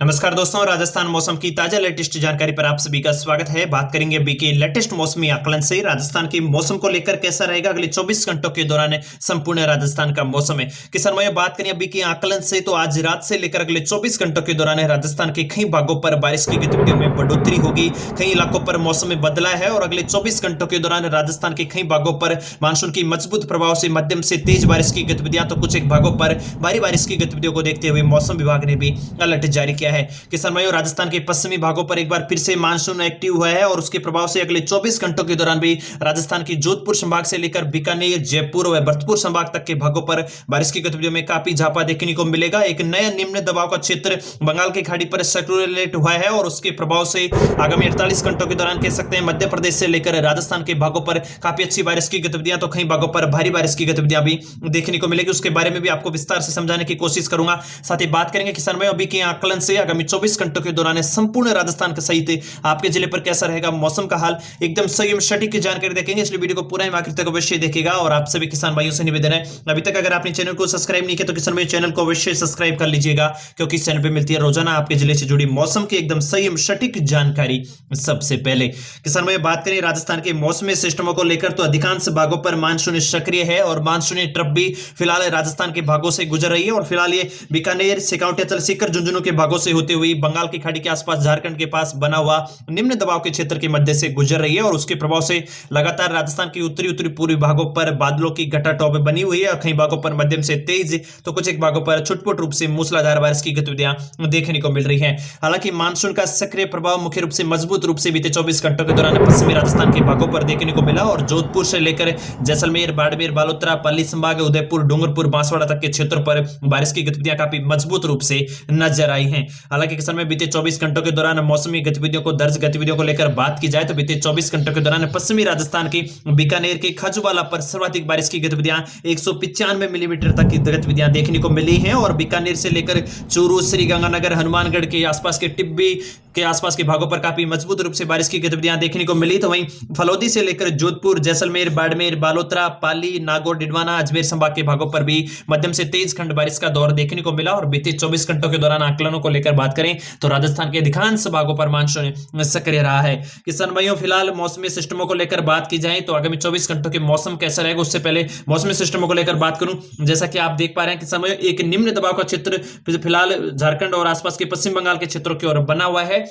नमस्कार दोस्तों, राजस्थान मौसम की ताजा लेटेस्ट जानकारी पर आप सभी का स्वागत है। बात करेंगे अभी के लेटेस्ट मौसमी आकलन से राजस्थान के मौसम को लेकर कैसा रहेगा अगले 24 घंटों के दौरान संपूर्ण राजस्थान का मौसम है। किसान भाइयों, बात करें अभी के आकलन से तो आज रात से लेकर अगले 24 घंटों के दौरान राजस्थान के कई भागों पर बारिश की गतिविधियों में बढ़ोतरी होगी। कई इलाकों पर मौसम में बदला है और अगले 24 घंटों के दौरान राजस्थान के कई भागों पर मानसून की मजबूत प्रभाव से मध्यम से तेज बारिश की गतिविधियां, तो कुछ एक भागों पर भारी बारिश की गतिविधियों को देखते हुए मौसम विभाग ने भी अलर्ट जारी किया है। किसान भाइयों, राजस्थान के पश्चिमी भागों पर एक बार फिर से मानसून एक्टिव हुआ है और उसके प्रभाव से अगले 24 घंटों के दौरान भी राजस्थान की जोधपुर संभाग से लेकर बीकानेर, जयपुर व भरतपुर संभाग तक के भागों पर बारिश की गतिविधियों में काफी झापा देखने को मिलेगा। एक नया निम्न दबाव का क्षेत्र बंगाल की खाड़ी पर सर्कुलेट हुआ है और उसके प्रभाव से आगामी 48 घंटों के दौरान कह सकते हैं मध्य प्रदेश से लेकर राजस्थान के भागों पर काफी अच्छी बारिश की गतिविधियां, तो कई भागों पर भारी बारिश की गतिविधियां भी देखने को मिलेगी। उसके बारे में भी आपको विस्तार से समझाने की कोशिश करूंगा। साथ ही बात करेंगे किसान भाइयों अभी के आकलन से आगामी 24 घंटों के दौरान संपूर्ण राजस्थान के सहित आपके जिले पर कैसा रहेगा मौसम का हाल, एकदम सही एवं सटीक की जानकारी देखेंगे। इसलिए वीडियो को पूरा आखिर तक अवश्य देखिएगा। और आप सभी किसान भाइयों से निवेदन है, अभी तक अगर आपने चैनल को सब्सक्राइब नहीं किया तो किसान भाई चैनल को अवश्य सब्सक्राइब कर लीजिएगा, क्योंकि इस चैनल पर मिलती है रोजाना आपके जिले से जुड़ी मौसम की एकदम सही एवं सटीक जानकारी सबसे पहले। किसान भाई, बात करें राजस्थान के मौसमी सिस्टमों को लेकर तो अधिकांश भागों पर मानसून सक्रिय है और मानसूनी ट्रफ भी फिलहाल राजस्थान के भागों से गुजर रही है। और फिलहाल ये बीकानेर, सिकाउंटेचल, सीकर, झुंझुनू के भागों से होते हुए बंगाल की खाड़ी के आसपास झारखंड के पास बना हुआ निम्न दबाव के क्षेत्र के मध्य से गुजर रही है और उसके प्रभाव से लगातार राजस्थान के उत्तरी पूर्वी भागों पर बादलों की घटाटोप बनी हुई है और कई भागों पर मध्यम से तेज तो कुछ एक भागों पर छुटपुट रूप से मूसलाधार बारिश की गतिविधियां देखने को मिल रही हैं। हालांकि मानसून का सक्रिय प्रभाव मुख्य रूप से मजबूत रूप से बीते 24 घंटों के दौरान पश्चिमी राजस्थान के भागों पर देखने को मिला और जोधपुर से लेकर जैसलमेर, बाड़मेर, बालोतरा, पाली संभाग, उदयपुर, डूंगरपुर, बांसवाड़ा तक के क्षेत्रों पर बारिश की गतिविधियां काफी मजबूत रूप से नजर आई हैं। हालांकि किसान में बीते 24 घंटों के दौरान मौसमी गतिविधियों को लेकर बात की जाए तो बीते 24 घंटों के दौरान पश्चिमी राजस्थान की बीकानेर के खजुवाला पर सर्वाधिक बारिश की गतिविधियां 195 मिलीमीटर तक की गतिविधियां देखने को मिली हैं और बीकानेर से लेकर चूरू, श्रीगंगानगर, हनुमानगढ़ के आसपास के टिब्बी के आसपास के भागों पर काफी मजबूत रूप से बारिश की गतिविधियां देखने को मिली। तो वहीं फलौदी से लेकर जोधपुर, जैसलमेर, बाड़मेर, बालोतरा, पाली, नागौर, डिडवाना, अजमेर संभाग के भागों पर भी मध्यम से तेज खंड बारिश का दौर देखने को मिला। और बीते 24 घंटों के दौरान आकलनों को लेकर बात करें तो राजस्थान के अधिकांश भागों पर मानसून सक्रिय रहा है। किसान भाइयों, फिलहाल मौसमी सिस्टमों को लेकर बात की जाए तो आगामी 24 घंटों के मौसम कैसा रहेगा, उससे पहले मौसमी सिस्टमों को लेकर बात करूं। जैसा कि आप देख पा रहे हैं किसान भाइयों, एक निम्न दबाव का क्षेत्र फिलहाल झारखंड और आसपास के पश्चिम बंगाल के क्षेत्रों की ओर बना हुआ है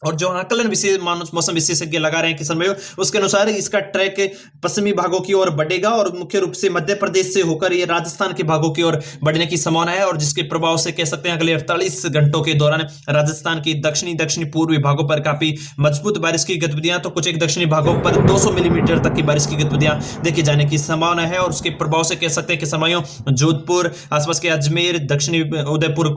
और जो आकलन मौसम विशेषज्ञ लगा रहे हैं किसान भाइयों, उसके अनुसार इसका ट्रैक पश्चिमी भागों की ओर बढ़ेगा और मुख्य रूप से मध्य प्रदेश से होकर ये राजस्थान के भागों की ओर बढ़ने की संभावना है और जिसके प्रभाव से कह सकते हैं अगले 48 घंटों के दौरान राजस्थान की दक्षिणी पूर्वी भागों पर काफी मजबूत बारिश की गतिविधियां, तो कुछ एक दक्षिणी भागों पर 200 मिलीमीटर तक की बारिश की गतिविधियां देखी जाने की संभावना है। और उसके प्रभाव से कह सकते हैं किसान भाइयों, जोधपुर, आसपास के अजमेर, दक्षिणी उदयपुर,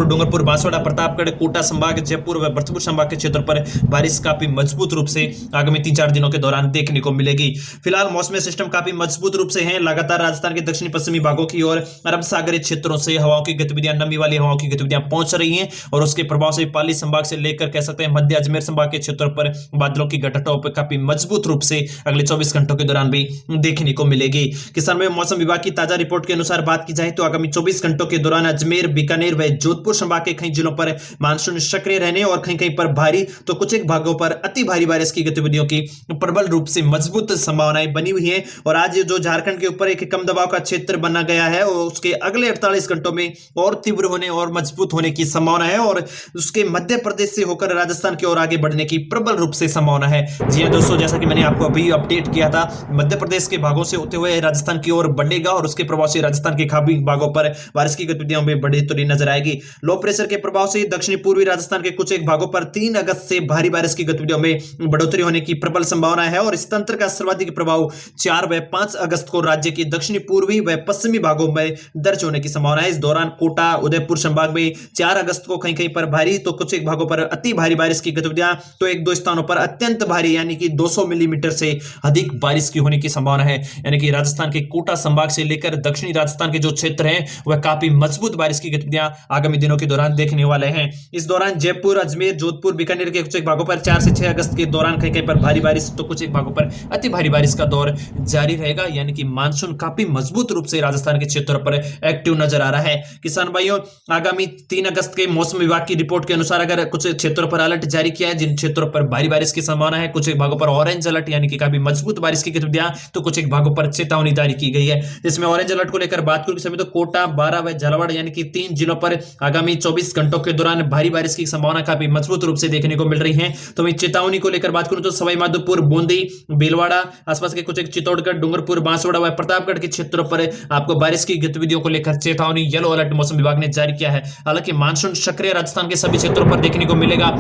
डूंगरपुर, बांसवाड़ा, प्रतापगढ़, कोटा संभाग, जयपुर व भरतपुर संभाग के क्षेत्र पर बारिश काफी मजबूत रूप से आगामी 3-4 दिनों के दौरान देखने को मिलेगी। फिलहाल मौसमी सिस्टम काफी मजबूत रूप से हैं, लगातार राजस्थान के दक्षिणी पश्चिमी भागों की ओर अरब सागरीय क्षेत्रों से हवाओं की गतिविधियां, नमी वाली हवाओं की गतिविधियां पहुंच रही हैं और उसके प्रभाव से पाली संभाग से लेकर कह सकते हैं मध्य अजमेर संभाग के क्षेत्रों पर बादलों की घटाटोप काफी मजबूत रूप से अगले 24 घंटों के दौरान भी देखने को मिलेगी। किसान भाई, मौसम विभाग की ताजा रिपोर्ट के अनुसार बात की जाए तो आगामी 24 घंटों के दौरान अजमेर, बीकानेर व जोधपुर संभाग के कई जिलों पर मानसून सक्रिय रहने और कहीं पर भारी तो कुछ एक भागों पर अति भारी बारिश की गतिविधियों की प्रबल रूप से मजबूत संभावनाएं बनी हुई हैं। और आज जो झारखंड के ऊपर एक कम दबाव का क्षेत्र बना गया है और उसके अगले 48 घंटों में और तीव्र होने और मजबूत होने की संभावना है और उसके मध्य प्रदेश से होकर राजस्थान की ओर आगे बढ़ने की प्रबल रूप से संभावना है। जी हां दोस्तों, जैसा कि मैंने आपको अभी अपडेट किया था, मध्य प्रदेश के भागों से होते हुए राजस्थान की ओर बढ़ेगा और उसके प्रभाव से राजस्थान के खाड़ी भागों पर बारिश की गतिविधियों में बढ़ोतरी नजर आएगी। लो प्रेशर के प्रभाव से दक्षिणी पूर्वी राजस्थान के कुछ एक भागों पर 3 अगस्त से भारी बारिश की गतिविधियों में बढ़ोतरी होने की प्रबल संभावना है और इस तंत्र का सर्वाधिक प्रभाव 4 व 5 अगस्त को राज्य के दक्षिणी पूर्वी व पश्चिमी भागों में दर्ज होने की संभावना है। इस दौरान कोटा, उदयपुर संभाग में 4 अगस्त को कहीं कहीं पर भारी तो कुछ एक भागों पर अति भारी बारिश की गतिविधियां, तो 1-2 स्थानों पर अत्यंत भारी यानी कि 200 मिलीमीटर से अधिक बारिश की होने की संभावना है। यानी कि राजस्थान के कोटा संभाग से लेकर दक्षिणी राजस्थान के जो क्षेत्र हैं वह काफी मजबूत बारिश की गतिविधियां आगामी दिनों के दौरान देखने वाले हैं। इस दौरान जयपुर, अजमेर, जोधपुर बीकानेर के कुछ एक भागों पर 4 से 6 अगस्त के दौरान कहीं कहीं पर भारी बारिश तो कुछ एक भागों पर अति भारी बारिश का दौर जारी रहेगा, यानी कि मानसून काफी मजबूत रूप से राजस्थान के क्षेत्रों पर एक्टिव नजर आ रहा है। किसान भाइयों, आगामी 3 अगस्त के मौसम विभाग की रिपोर्ट के अनुसार अगर कुछ क्षेत्रों पर अलर्ट जारी किया है, जिन क्षेत्रों पर भारी बारिश की संभावना है, कुछ एक भागों पर ऑरेंज अलर्ट यानी कि काफी मजबूत बारिश की गतिविधियां, तो कुछ एक भागों पर चेतावनी जारी की गई है। इसमें ऑरेंज अलर्ट को लेकर बात करूं समय तो कोटा, बारां व झालावाड़ यानी कि 3 जिलों पर आगामी 24 घंटों के दौरान भारी बारिश की संभावना काफी मजबूत रूप से देखने को मिल रही है। तो मैं चेतावनी को लेकर बात करूं तो सवाई माधोपुर, बूंदी, भीलवाड़ा, आसपास के कुछ एक चित्तौड़गढ़, डूंगरपुर, बांसवाड़ा व प्रतापगढ़ के क्षेत्रों पर आपको बारिश की गतिविधियों को लेकर चेतावनी येलो अलर्ट मौसम विभाग ने जारी किया है। हालांकि मानसून सक्रिय राजस्थान के सभी क्षेत्रों पर देखने को मिलेगा।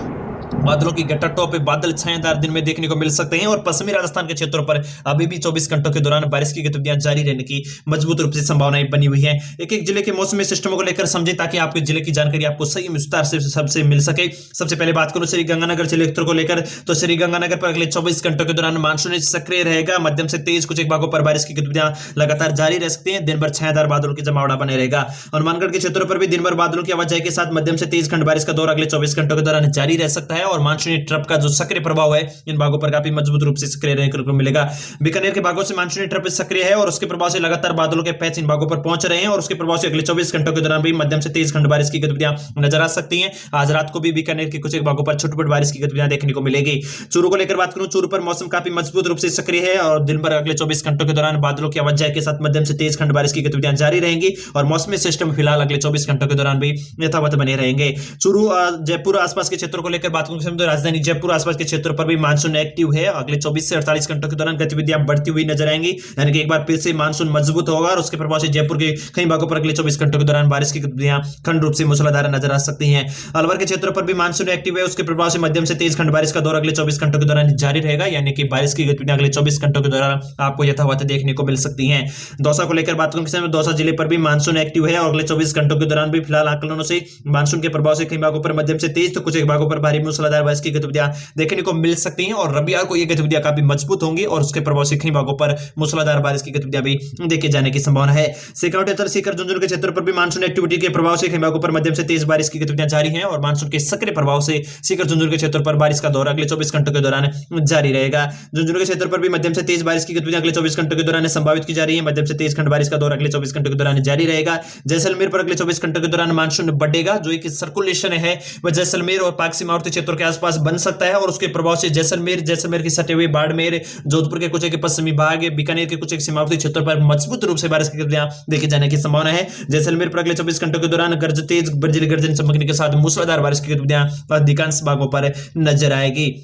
बादलों की घटाटों पे बादल छाएदार दिन में देखने को मिल सकते हैं और पश्चिमी राजस्थान के क्षेत्रों पर अभी भी 24 घंटों के दौरान बारिश की गतिविधियां जारी रहने की मजबूत रूप से संभावनाएं बनी हुई है। एक एक जिले के मौसमी सिस्टमों को लेकर समझे ताकि आपके जिले की जानकारी आपको सही विस्तार से सबसे मिल सके। सबसे पहले बात करूं श्रीगंगानगर क्षेत्र को लेकर, तो श्रीगंगानगर पर अगले 24 घंटों के दौरान मानसून सक्रिय रहेगा। मध्यम से तेज कुछ एक भागों पर बारिश की गतिविधियां लगातार जारी रह सकती है। दिन भर छायादार बादलों की जमावड़ा बने रहेगा। हनुमानगढ़ के क्षेत्रों पर भी दिन भर बादलों की आवाजाही के साथ मध्यम से तेज खंड बारिश का दौर अगले 24 घंटों के दौरान जारी रह सकता है और मानसूनी ट्रफ का जो सक्रिय प्रभाव है इन भागों पर काफी मजबूत रूप से सक्रिय रहने को मिलेगा। बीकानेर के भागों से मानसूनी ट्रफ सक्रिय है और उसके प्रभाव से लगातार बादलों के पैच इन भागों पर पहुंच रहे हैं और उसके प्रभाव से अगले 24 घंटों के दौरान भी मध्यम से तेज खंड बारिश की गतिविधियां नजर आ सकती हैं। आज रात को भी बीकानेर के कुछ एक भागों पर छुटपुट बारिश की गतिविधियां देखने को मिलेगी। चूरू को लेकर बात करूं, चूरू पर मौसम काफी मजबूत रूप से सक्रिय है और दिन भर अगले 24 घंटों के दौरान बादलों की आवाजाही के साथ मध्यम से तेज खंड बारिश की गतिविधियां जारी रहेंगी और मौसमी सिस्टम फिलहाल अगले 24 घंटों के दौरान भी यथावत बने रहेंगे। चूरू, जयपुर आसपास के क्षेत्रों को लेकर बात करूं तो राजधानी जयपुर आसपास के क्षेत्रों पर भी मानसून एक्टिव है। अगले 24 से 48 घंटों के दौरान गतिविधियां बढ़ती हुई नजर आएंगी, यानी कि एक बार फिर से मानसून मजबूत होगा और उसके प्रभाव से जयपुर के कई भागों पर अगले 24 घंटों के दौरान बारिश की गतिविधियां खंड रूप से मूसलाधार नजर आ सकती हैं। अलवर के क्षेत्रों पर भी मानसून एक्टिव है, उसके प्रभाव से मध्यम से तेज खंड बारिश का दौर अगले 24 घंटों के दौरान जारी रहेगा, यानी कि बारिश की गतिविधियां अगले 24 घंटों के दौरान आपको यथावत देखने को मिल सकती है। दौसा को लेकर बात करूं, दौसा जिले पर भी मानसून एक्टिव है और अगले 24 घंटों के दौरान भी फिलहाल आकलनों से मानसून के प्रभाव से कई भागों पर मध्यम से तेज तो कुछ एक भागों पर भारी मूसलाधार बारिश की गतिविधियां देखने को मिल सकती हैं और रविवार को ये गतिविधियां काफी मजबूत होंगी और उसके प्रभाव से कई भागों पर मूसलाधार बारिश की गतिविधियां भी देखे जाने की संभावना है। सीकर सीकर झुंझुनू के क्षेत्र पर भी मानसून एक्टिविटी के प्रभाव से कई भागों पर मध्यम से तेज बारिश की गतिविधियां जारी हैं और मानसून के सक्रिय प्रभाव से सीकर झुंझुनू के क्षेत्र पर बारिश का दौर अगले 24 घंटों के दौरान जारी रहेगा। झुंझुनू के क्षेत्र पर भी मध्यम से तेज बारिश की गतिविधियां अगले 24 घंटों के दौरान संभावित की जा रही है। मध्यम से तेज खंड बारिश का दौर अगले 24 घंटों के दौरान जारी रहेगा। जैसलमेर पर अगले 24 घंटों के दौरान मानसून बढ़ेगा, जो एक सर्कुलेशन है वह जैसलमेर और पाक सीमावर्ती क्षेत्रों के आसपास बन सकता है और उसके प्रभाव से जैसलमेर की सटे हुए बाड़मेर, जोधपुर के कुछ एक पश्चिमी भाग, बीकानेर के कुछ एक सीमावर्ती क्षेत्रों पर मजबूत रूप से बारिश की गतिविधियां देखे जाने की संभावना है। जैसलमेर पर अगले 24 घंटों के दौरान तेज बर्जिल गर्जन चमकने के साथ मूसलाधार बारिश की गतिविधियां अधिकांश भागों पर नजर आएगी।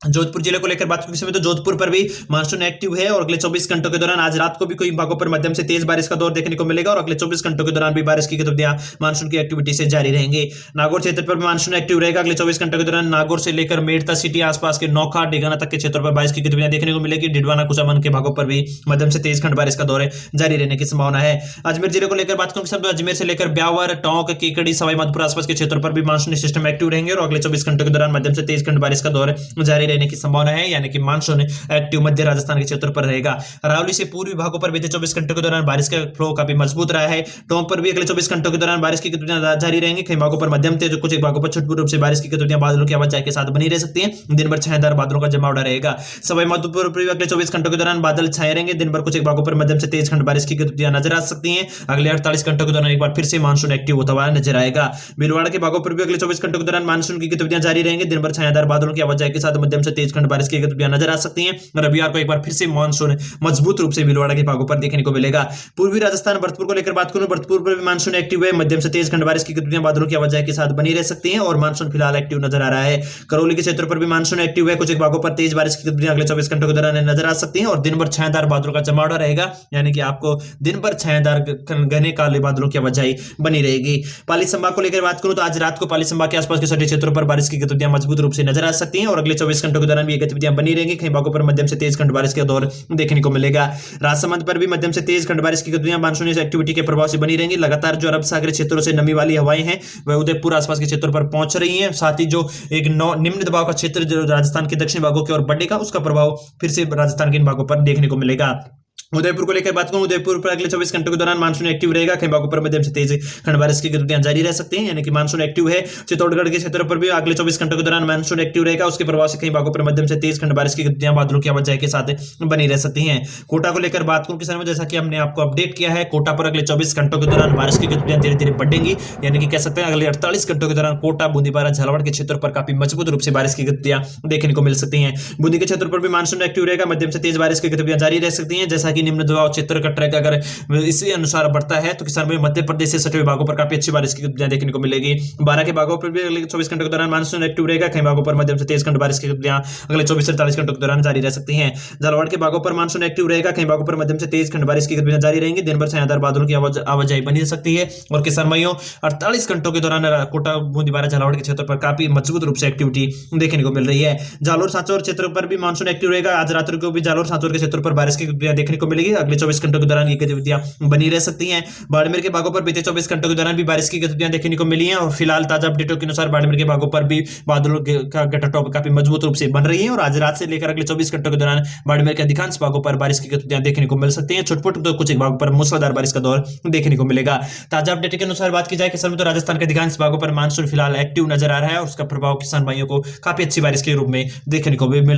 जोधपुर जिले को लेकर बात करते हैं तो जोधपुर पर भी मानसून एक्टिव है और अगले 24 घंटों के दौरान आज रात को भी कई भागों पर मध्यम से तेज बारिश का दौर देखने को मिलेगा और अगले 24 घंटों के दौरान भी बारिश की गतिविधियां मानसून की एक्टिविटी से जारी रहेंगे। नागौर क्षेत्र पर भी मानसून एक्टिव रहेगा। अगले 24 घंटों के दौरान नागौर से लेकर मेड़ता सिटी आसपास के नौखा डिगाना तक के क्षेत्रों पर बारिश की गतिविधियां देखने को मिलेगी। डिडवाना कुचामन के भागों पर भी मध्यम से तेज खंड बारिश का दौर जारी रहने की संभावना है। अजमेर जिले को लेकर बात करूं तो अजमेर से लेकर ब्यावर, टोंक, केकड़ी, सवाई माधोपुर आसपास के क्षेत्रों पर भी मानसूनी सिस्टम एक्टिव रहेंगे और अगले 24 घंटों के दौरान मध्यम से तेज खंड बारिश का दौर जारी रहने की संभावना है, यानी कि मानसून एक्टिव मध्य राजस्थान के क्षेत्र पर रहेगा। अरावली से पूर्वी भागों पर बीते 24 घंटों के दौरान बारिश का फ्लो काफी मजबूत रहा है। टोंक पर भी अगले 24 घंटों के दौरान बारिश की गतिविधियां जारी रहेंगी। कई भागों पर मध्यम तेज, कुछ एक भागों पर छुटपुट रूप से बारिश की गतिविधियां बादलों की आवाजाही के साथ बनी रह सकती हैं। दिन भर छायादार बादलों का जमावड़ा रहेगा। सवाई माधोपुर पर भी अगले 24 घंटों के दौरान बादल छाए रहेंगे। दिन भर कुछ एक भागों पर मध्यम से तेज खंड बारिश की गतिविधियां नजर आ सकती हैं। अगले 48 घंटों के दौरान एक बार फिर से मानसून एक्टिव होता हुआ नजर आएगा। भीलवाड़ा के भागों पर भी अगले 24 घंटों के दौरान मानसून की गतिविधियां जारी रहेंगी। दिन भर छायादार बादलों की आवाजाही के साथ मध्यम से तेज खंड बारिश की गतिविधियां नजर आ सकती हैं। रविवार को एक बार फिर से मानसून मजबूत रूप से भीलवाड़ा के भागों पर देखने को मिलेगा। पूर्वी राजस्थान भरतपुर को लेकर बात करूं, भरतपुर पर भी मानसून एक्टिव है। मध्यम से तेज खंड बारिश की गतिविधियां बादलों की आवाजाही के साथ बनी रह सकती हैं और मानसून फिलहाल एक्टिव नजर आ रहा है। करौली के क्षेत्र पर भी मानसून एक्टिव है। कुछ एक भागों पर तेज बारिश की गतिविधियां अगले 24 घंटों के दौरान नजर आ सकती हैं और दिन भर छायादार बादलों का जमावड़ा रहेगा, यानी कि आपको दिन भर छायादार घने काले बादलों की आवाजाही बनी रहेगी। पाली संभाग को लेकर बात करूं तो आज रात को पाली संभाग के आसपास के सटे क्षेत्रों पर बारिश की गतिविधियां मजबूत रूप से नजर आ सकती हैं और अगले 24 घंटों के दौरान भी ये गतिविधियां बनी रहेंगी। कई भागों पर मध्यम से तेज खंड बारिश के दौर देखने को मिलेगा। राजसमंद पर भी मध्यम से तेज खंड बारिश की गतिविधियां मानसूनी एक्टिविटी के प्रभाव से बनी रहेंगी। लगातार जो अरब सागर क्षेत्रों से नमी वाली हवाएं हैं वह उदयपुर आसपास के क्षेत्रों पर पहुंच रही हैं। साथ ही जो एक निम्न दबाव का क्षेत्र जो राजस्थान के दक्षिण भागों की ओर बढ़ेगा, उसका प्रभाव फिर से राजस्थान के इन भागों पर देखने को मिलेगा। उदयपुर को लेकर बात करूं, उदयपुर पर अगले 24 घंटों के दौरान मानसून एक्टिव रहेगा, कई भागों पर मध्यम से तेज खंड बारिश की गतिविधियां जारी रह सकती हैं, यानी कि मानसून एक्टिव है। चित्तौड़गढ़ के क्षेत्रों पर भी अगले 24 घंटों के दौरान मानसून एक्टिव रहेगा, उसके प्रभाव से कई भागों पर मध्यम से तेज खंड बारिश की गतिविधियां बादलों की आवाजाही के साथ बनी रह सकती हैं। कोटा को लेकर बात करूं किसानों, जैसा कि हमने आपको अपडेट किया है, कोटा पर अगले 24 घंटों के दौरान बारिश की गतिविधियां धीरे धीरे बढ़ेंगी, यानी कि कह सकते हैं अगले 48 घंटों के दौरान कोटा, बूंदीपारा, झालावाड़ के क्षेत्रों पर काफी मजबूत रूप से बारिश की गतिविधियां देखने को मिल सकती हैं। बूंदी के क्षेत्र पर भी मानसून एक्टिव रहेगा, मध्यम से तेज बारिश की गतिविधियां जारी रह सकती हैं, जैसा कि निम्न दबाव क्षेत्र का ट्रैक अगर इसी अनुसार बढ़ता है तो किसान भाई मध्य प्रदेश से सटे भागों पर काफी अच्छी बारिश की गतिविधियां देखने को मिलेगी। 12 के भागों पर भी अगले 24 घंटों के दौरान मानसून एक्टिव रहेगा, कई भागों पर मध्यम से तेज खंड बारिश की गतिविधियां अगले 24 से 48 घंटों के दौरान जारी रह सकती हैं। झालावाड़ के भागों पर मानसून एक्टिव रहेगा, कई भागों पर मध्यम से तेज खंड बारिश की गतिविधियां जारी रहेंगी, दिन भर छायादार बादलों की आवाजाही बनी रह सकती है और किसान भाइयों 48 घंटों के दौरान कोटा, बूंदीपारा, झालावाड़ के क्षेत्र पर काफी मजबूत रूप से एक्टिविटी देखने को मिल रही है। जालोर सांचौर क्षेत्र पर भी मानसून एक्टिव रहेगा, आज रात्रि को भी जालोर सांचौर के क्षेत्र पर बारिश की गतिविधियां देखने को मिलेगी, अगले 24 घंटों के दौरान ये गतिविधियां बनी रह सकती हैं। बाड़मेर के भागों पर बीते 24 घंटों के दौरान भी बारिश की गतिविधियां देखने को मिली हैं और फिलहाल ताजा अपडेटों के अनुसार बाड़मेर के भागों पर भी बादलों का गठटॉप काफी मजबूत रूप से बन रही है और आज रात से लेकर अगले 24 घंटों के दौरान बाड़मेर के अधिकांश भागों पर बारिश की गतिविधियां देखने को मिल सकती हैं। छुटपुट तो कुछ एक भागों पर मूसलाधार बारिश का दौर देखने को मिलेगा। ताजा अपडेट के अनुसार बात की जाए किसान तो राजस्थान के अधिकांश भागों पर मानसून फिलहाल एक्टिव नजर आ रहा है और उसका प्रभाव किसान भाइयों को काफी अच्छी बारिश के रूप में देखने को भी मिल